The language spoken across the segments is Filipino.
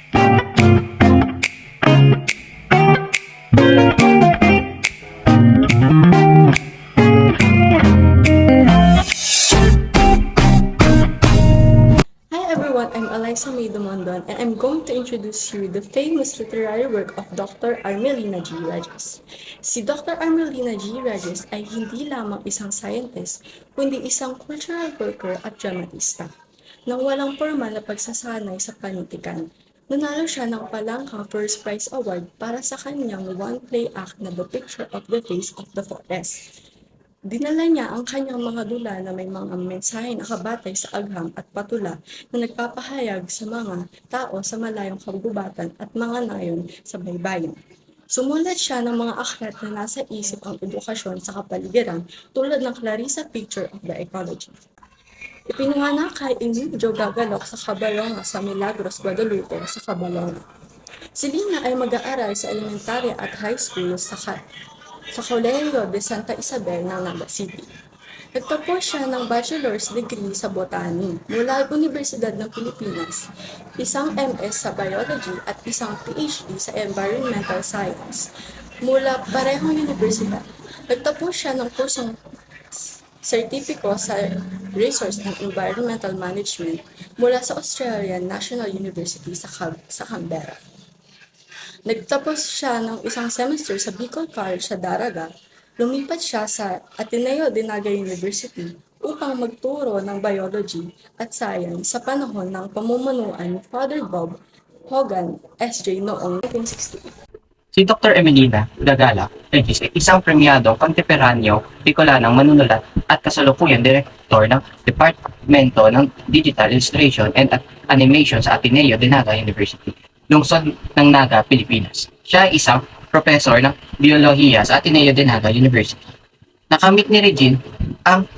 Hi everyone, I'm Eliza May Dumondon and I'm going to introduce you the famous literary work of Dr. Armelina G. Regis. Si Dr. Armelina G. Regis ay hindi lamang isang scientist, kundi isang cultural worker at dramatista. Nang walang formal na pagsasanay sa panitikan, nanalo siya ng Palangka First Prize Award para sa kanyang one-play act na The Picture of the Face of the Forest. Dinala niya ang kanyang mga dula na may mga mensahe na kabatay sa agham at patula na nagpapahayag sa mga tao sa malayong kagubatan at mga nayon sa baybayin. Sumulat siya ng mga aklat na nasa isip ang edukasyon sa kapaligiran tulad ng Clarissa Picture of the Ecology. Ipinanganak kay Emilio Gagalok sa Cabalonga sa Milagros, Guadalupe sa Cabalonga. Si Lina ay mag-aaral sa elementary at high school sa Colegio de Santa Isabel ng Naga City. Nagtapos siya ng bachelor's degree sa botany mula Universidad ng Pilipinas, isang MS sa biology at isang PhD sa environmental science mula parehong universidad. Nagtapos siya ng kursong sertipiko sa Resource and Environmental Management mula sa Australian National University sa Canberra. Nagtapos siya ng isang semester sa Bicol College sa Daraga. Lumipat siya sa Ateneo de Naga University upang magturo ng biology at science sa panahon ng pamumunuan ni Father Bob Hogan, SJ noong 1968. Si Dr. Emelina Gagala Regis ay isang premyadong kontemporaneo Bicolanang manunulat at kasalukuyan direktor ng Departamento ng Digital Illustration and Animation sa Ateneo de Naga University, lungsod ng Naga, Pilipinas. Siya ay isang professor ng biolohiya sa Ateneo de Naga University. Nakamit ni Regine ang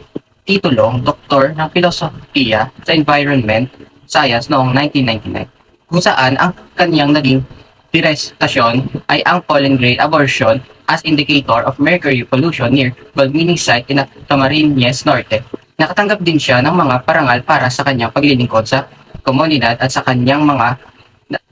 titulong Doktor ng Filosofiya sa Environment Science noong 1999, kung saan ang kanyang naging disertasyon ay ang pollen grain abortion as indicator of mercury pollution near gold mining site in Camarines Norte. Nakatanggap din siya ng mga parangal para sa kanyang paglilingkod sa komunidad at sa kanyang mga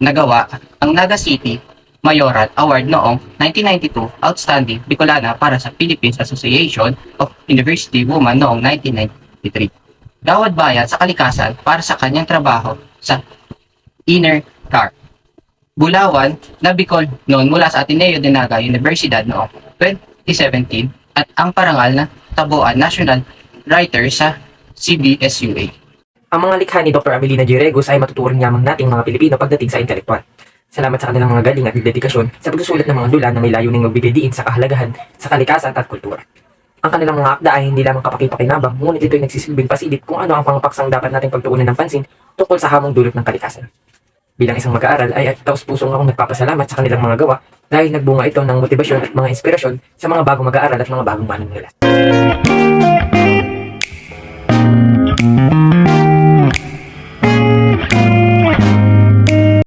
nagawa ang Naga City Mayoral Award noong 1992, Outstanding Bicolana para sa Philippines Association of University Women noong 1993. Gawad Bayan sa Kalikasan para sa kanyang trabaho sa Inner Car Bulawan na Bicol noon mula sa Ateneo de Naga Universidad noong 2017 at ang parangal na Tabuan National Writer sa CBSUA. Ang mga likha ni Dr. Armelina G. Regis ay matuturing yamang nating mga Pilipino pagdating sa intelektual. Salamat sa kanilang mga galing at dedikasyon sa pagsusulat ng mga dula na may layuning magbigay diin sa kahalagahan sa kalikasan at kultura. Ang kanilang mga akda ay hindi lamang kapakipakinabang, ngunit ito'y nagsisilbing pasilip kung ano ang pangpaksang dapat nating pagtuunan ng pansin tungkol sa hamong dulot ng kalikasan. Bilang isang mag-aaral ay taos-pusong akong nagpapasalamat sa kanilang mga gawa dahil nagbunga ito ng motibasyon at mga inspirasyon sa mga bagong mag-aaral at mga bagong manunulat.